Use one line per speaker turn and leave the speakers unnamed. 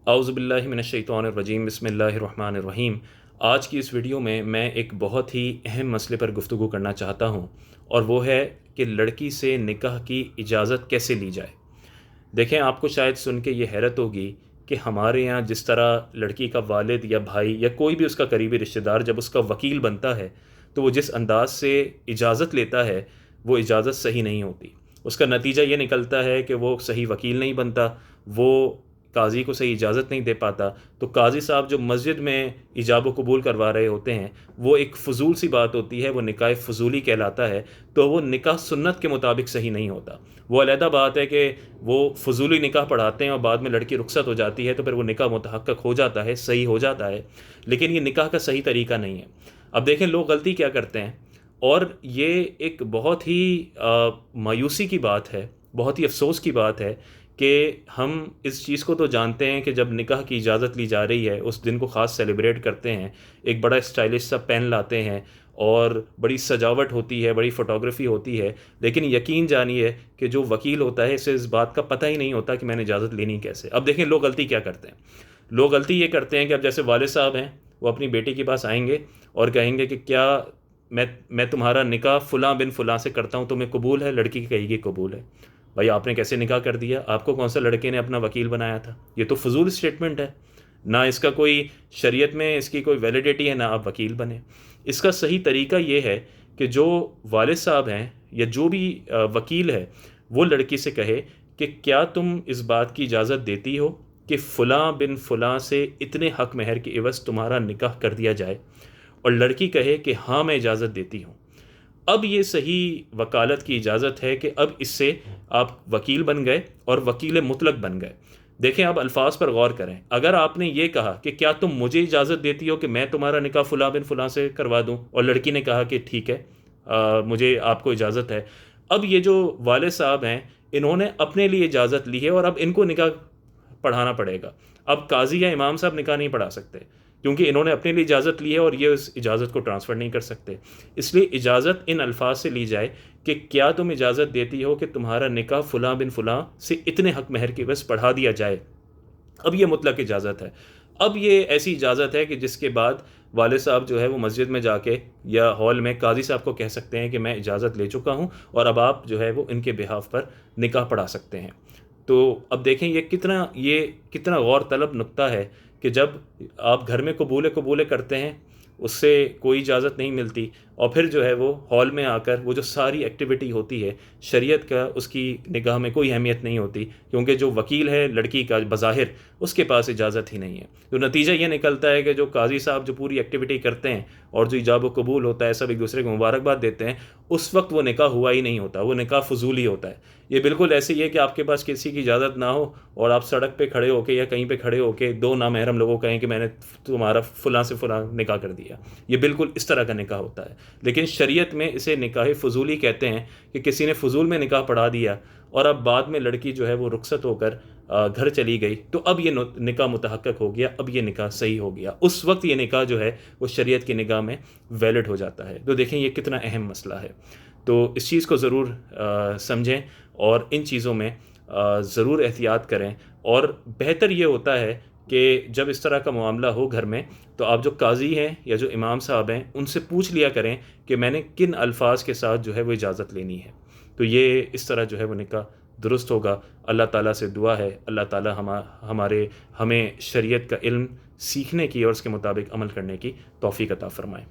اعوذ باللہ من الشیطان الرجیم، بسم اللہ الرحمن الرحیم۔ آج کی اس ویڈیو میں ایک بہت ہی اہم مسئلے پر گفتگو کرنا چاہتا ہوں، اور وہ ہے کہ لڑکی سے نکاح کی اجازت کیسے لی جائے۔ دیکھیں، آپ کو شاید سن کے یہ حیرت ہوگی کہ ہمارے یہاں جس طرح لڑکی کا والد یا بھائی یا کوئی بھی اس کا قریبی رشتہ دار جب اس کا وکیل بنتا ہے تو وہ جس انداز سے اجازت لیتا ہے وہ اجازت صحیح نہیں ہوتی۔ اس کا نتیجہ یہ نکلتا ہے کہ وہ صحیح وکیل نہیں بنتا، وہ قاضی کو صحیح اجازت نہیں دے پاتا، تو قاضی صاحب جو مسجد میں ایجاب و قبول کروا رہے ہوتے ہیں وہ ایک فضول سی بات ہوتی ہے، وہ نکاح فضولی کہلاتا ہے، تو وہ نکاح سنت کے مطابق صحیح نہیں ہوتا۔ وہ علیحدہ بات ہے کہ وہ فضولی نکاح پڑھاتے ہیں اور بعد میں لڑکی رخصت ہو جاتی ہے تو پھر وہ نکاح متحقق ہو جاتا ہے، صحیح ہو جاتا ہے، لیکن یہ نکاح کا صحیح طریقہ نہیں ہے۔ اب دیکھیں لوگ غلطی کیا کرتے ہیں، اور یہ ایک بہت ہی مایوسی کی بات ہے، بہت ہی افسوس کی بات ہے کہ ہم اس چیز کو تو جانتے ہیں کہ جب نکاح کی اجازت لی جا رہی ہے اس دن کو خاص سیلیبریٹ کرتے ہیں، ایک بڑا اسٹائلش سا پین لاتے ہیں اور بڑی سجاوٹ ہوتی ہے، بڑی فوٹوگرافی ہوتی ہے، لیکن یقین جانیے کہ جو وکیل ہوتا ہے اسے اس بات کا پتہ ہی نہیں ہوتا کہ میں نے اجازت لینی کیسے۔ اب دیکھیں لوگ غلطی کیا کرتے ہیں، لوگ غلطی یہ کرتے ہیں کہ اب جیسے والد صاحب ہیں، وہ اپنی بیٹی کے پاس آئیں گے اور کہیں گے کہ کیا میں تمہارا نکاح فلاں بن فلاں سے کرتا ہوں، تمہیں قبول ہے؟ لڑکی کہے گی قبول ہے۔ بھائی آپ نے کیسے نکاح کر دیا؟ آپ کو کون سا لڑکے نے اپنا وکیل بنایا تھا؟ یہ تو فضول اسٹیٹمنٹ ہے، نہ اس کا کوئی شریعت میں اس کی کوئی ویلیڈیٹی ہے، نہ آپ وکیل بنے۔ اس کا صحیح طریقہ یہ ہے کہ جو والد صاحب ہیں یا جو بھی وکیل ہے وہ لڑکی سے کہے کہ کیا تم اس بات کی اجازت دیتی ہو کہ فلاں بن فلاں سے اتنے حق مہر کے عوض تمہارا نکاح کر دیا جائے، اور لڑکی کہے کہ ہاں میں اجازت دیتی ہوں۔ اب یہ صحیح وکالت کی اجازت ہے کہ اب اس سے آپ وکیل بن گئے اور وکیل مطلق بن گئے۔ دیکھیں آپ الفاظ پر غور کریں، اگر آپ نے یہ کہا کہ کیا تم مجھے اجازت دیتی ہو کہ میں تمہارا نکاح فلاں بن فلاں سے کروا دوں، اور لڑکی نے کہا کہ ٹھیک ہے، مجھے آپ کو اجازت ہے، اب یہ جو والد صاحب ہیں انہوں نے اپنے لیے اجازت لی ہے اور اب ان کو نکاح پڑھانا پڑے گا۔ اب قاضی یا امام صاحب نکاح نہیں پڑھا سکتے کیونکہ انہوں نے اپنے لیے اجازت لی ہے اور یہ اس اجازت کو ٹرانسفر نہیں کر سکتے۔ اس لیے اجازت ان الفاظ سے لی جائے کہ کیا تم اجازت دیتی ہو کہ تمہارا نکاح فلاں بن فلاں سے اتنے حق مہر کے بس پڑھا دیا جائے۔ اب یہ مطلق اجازت ہے۔ اب یہ ایسی اجازت ہے کہ جس کے بعد والد صاحب جو ہے وہ مسجد میں جا کے یا ہال میں قاضی صاحب کو کہہ سکتے ہیں کہ میں اجازت لے چکا ہوں اور اب آپ جو ہے وہ ان کے بہاف پر نکاح پڑھا سکتے ہیں۔ تو اب دیکھیں یہ کتنا غور طلب نقطہ ہے کہ جب آپ گھر میں قبولے کرتے ہیں اس سے کوئی اجازت نہیں ملتی، اور پھر جو ہے وہ ہال میں آ کر وہ جو ساری ایکٹیویٹی ہوتی ہے شریعت کا اس کی نگاہ میں کوئی اہمیت نہیں ہوتی، کیونکہ جو وکیل ہے لڑکی کا بظاہر اس کے پاس اجازت ہی نہیں ہے۔ تو نتیجہ یہ نکلتا ہے کہ جو قاضی صاحب جو پوری ایکٹیویٹی کرتے ہیں اور جو ایجاب و قبول ہوتا ہے، سب ایک دوسرے کو مبارکباد دیتے ہیں، اس وقت وہ نکاح ہوا ہی نہیں ہوتا، وہ نکاح فضول ہی ہوتا ہے۔ یہ بالکل ایسے ہی ہے کہ آپ کے پاس کسی کی اجازت نہ ہو اور آپ سڑک پہ کھڑے ہو کے یا کہیں پہ کھڑے ہو کے دو نامحرم لوگوں کو کہیں کہ میں نے تمہارا فلاں سے فلاں نکاح کر دیا۔ یہ بالکل اس طرح کا نکاح ہوتا ہے، لیکن شریعت میں اسے نکاح فضولی کہتے ہیں کہ کسی نے فضول میں نکاح پڑھا دیا اور اب بعد میں لڑکی جو ہے وہ رخصت ہو کر گھر چلی گئی تو اب یہ نکاح متحقق ہو گیا، اب یہ نکاح صحیح ہو گیا، اس وقت یہ نکاح جو ہے وہ شریعت کی نگاہ میں ویلڈ ہو جاتا ہے۔ تو دیکھیں یہ کتنا اہم مسئلہ ہے، تو اس چیز کو ضرور سمجھیں اور ان چیزوں میں ضرور احتیاط کریں۔ اور بہتر یہ ہوتا ہے کہ جب اس طرح کا معاملہ ہو گھر میں تو آپ جو قاضی ہیں یا جو امام صاحب ہیں ان سے پوچھ لیا کریں کہ میں نے کن الفاظ کے ساتھ جو ہے وہ اجازت لینی ہے، تو یہ اس طرح جو ہے وہ نکاح درست ہوگا۔ اللہ تعالیٰ سے دعا ہے اللہ تعالیٰ ہمیں شریعت کا علم سیکھنے کی اور اس کے مطابق عمل کرنے کی توفیق عطا فرمائے۔